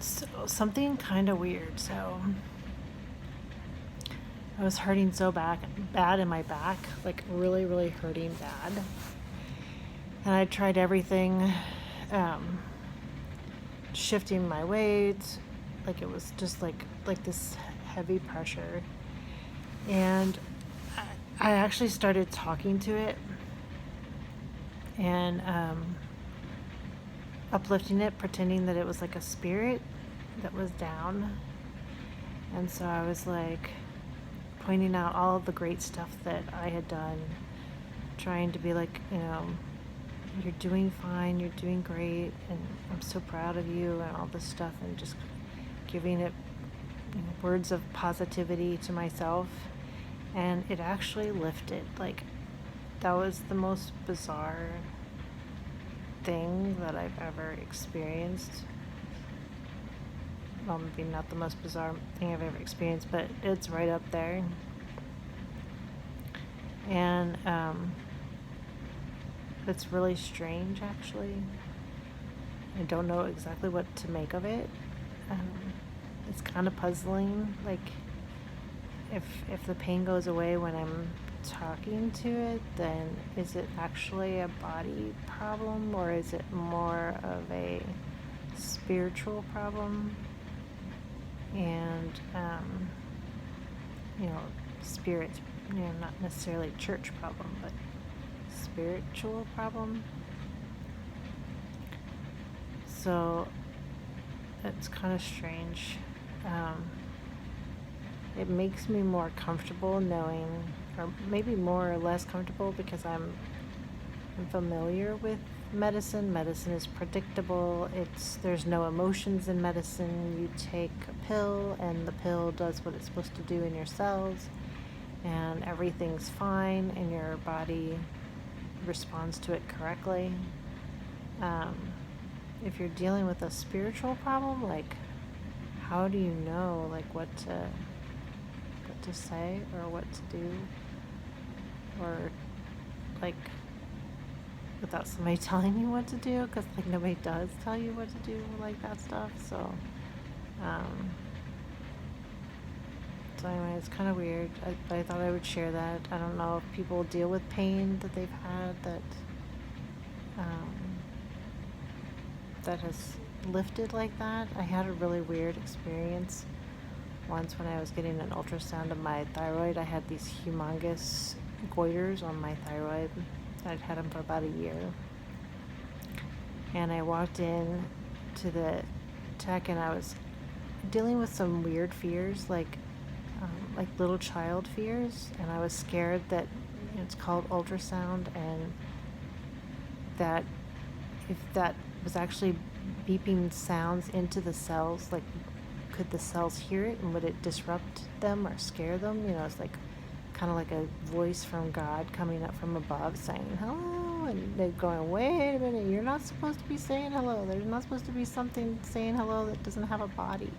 So something kind of weird. So I was hurting so bad in my back, like really, really hurting bad. And I tried everything, um, shifting my weight, like it was just like this heavy pressure. And I actually started talking to it and uplifting it, pretending that it was like a spirit that was down. And so I was like pointing out all of the great stuff that I had done, trying to be like, you're doing fine, you're doing great, and I'm so proud of you, and all this stuff, and just giving it words of positivity to myself. And it actually lifted. Like, that was the most bizarre thing that I've ever experienced. Well, maybe not the most bizarre thing I've ever experienced, but it's right up there. And it's really strange, actually. I don't know exactly what to make of it. It's kind of puzzling. Like, if the pain goes away when I'm talking to it, then is it actually a body problem, or is it more of a spiritual problem? And spirits, not necessarily church problem, but spiritual problem. So it's kind of strange. It makes me more comfortable knowing, or maybe more or less comfortable, because I'm familiar with medicine. Medicine is predictable. There's no emotions in medicine. You take a pill, and the pill does what it's supposed to do in your cells, and everything's fine, and your body responds to it correctly. If you're dealing with a spiritual problem, like, how do you know, like, what to say or what to do, or like, without somebody telling you what to do, because like nobody does tell you what to do, like that stuff. So anyway, it's kind of weird. I thought I would share that. I don't know if people deal with pain that they've had that has lifted like that. I had a really weird experience once when I was getting an ultrasound of my thyroid. I had these humongous goiters on my thyroid. I'd had them for about a year. And I walked in to the tech, and I was dealing with some weird fears, like little child fears. And I was scared that it's called ultrasound, and that if that was actually beeping sounds into the cells, like, could the cells hear it, and would it disrupt them or scare them? It's like kind of like a voice from God coming up from above saying hello, and they're going, wait a minute, you're not supposed to be saying hello. There's not supposed to be something saying hello that doesn't have a body.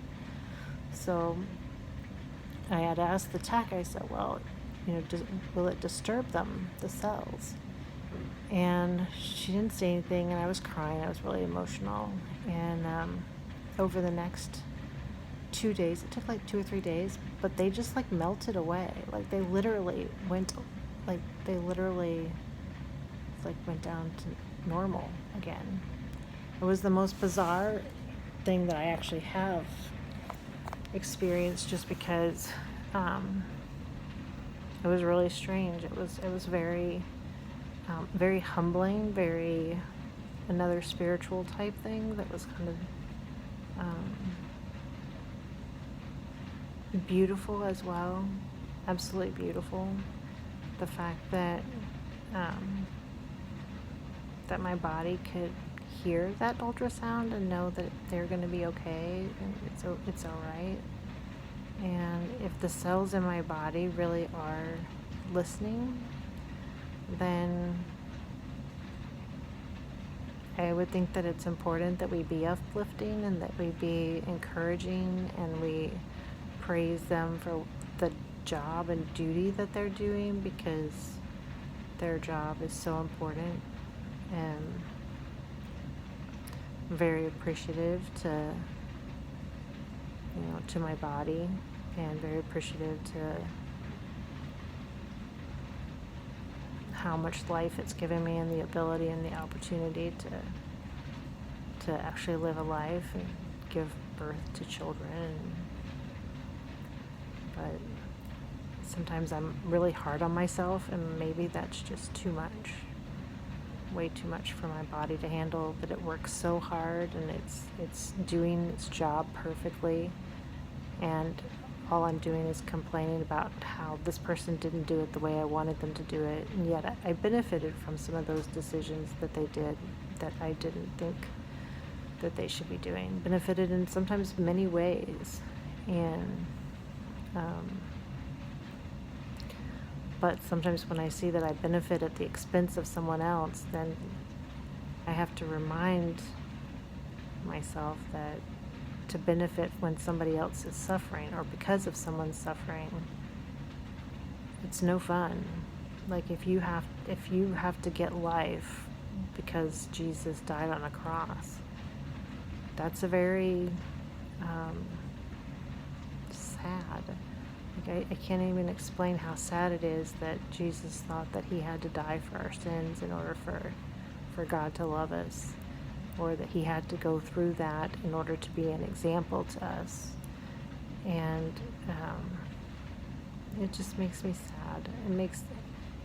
So I had asked the tech, I said, well, will it disturb them, the cells? And she didn't say anything, and I was crying. I was really emotional. And over the next 2 days, it took like 2 or 3 days, but they just like melted away. Like they literally went down to normal again. It was the most bizarre thing that I actually have experienced, just because it was really strange. It was very very humbling, very another spiritual type thing that was kind of beautiful as well. Absolutely beautiful. The fact that that my body could hear that ultrasound and know that they're going to be okay, and it's all right. And if the cells in my body really are listening, then I would think that it's important that we be uplifting, and that we be encouraging, and we praise them for the job and duty that they're doing, because their job is so important. And I'm very appreciative to to my body, and very appreciative to how much life it's given me and the ability and the opportunity to actually live a life and give birth to children. But sometimes I'm really hard on myself, and maybe that's just too much, way too much for my body to handle, that it works so hard and it's doing its job perfectly, and all I'm doing is complaining about how this person didn't do it the way I wanted them to do it. And yet I benefited from some of those decisions that they did that I didn't think that they should be doing. Benefited in sometimes many ways. And but sometimes when I see that I benefit at the expense of someone else, then I have to remind myself that to benefit when somebody else is suffering or because of someone's suffering, it's no fun. Like if you have to get life because Jesus died on a cross, that's a very sad. Like I can't even explain how sad it is that Jesus thought that he had to die for our sins in order for God to love us, or that he had to go through that in order to be an example to us. And it just makes me sad.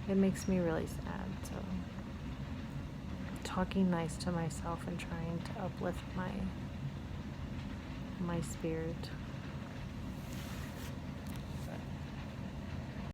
It makes me really sad. So talking nice to myself and trying to uplift my spirit.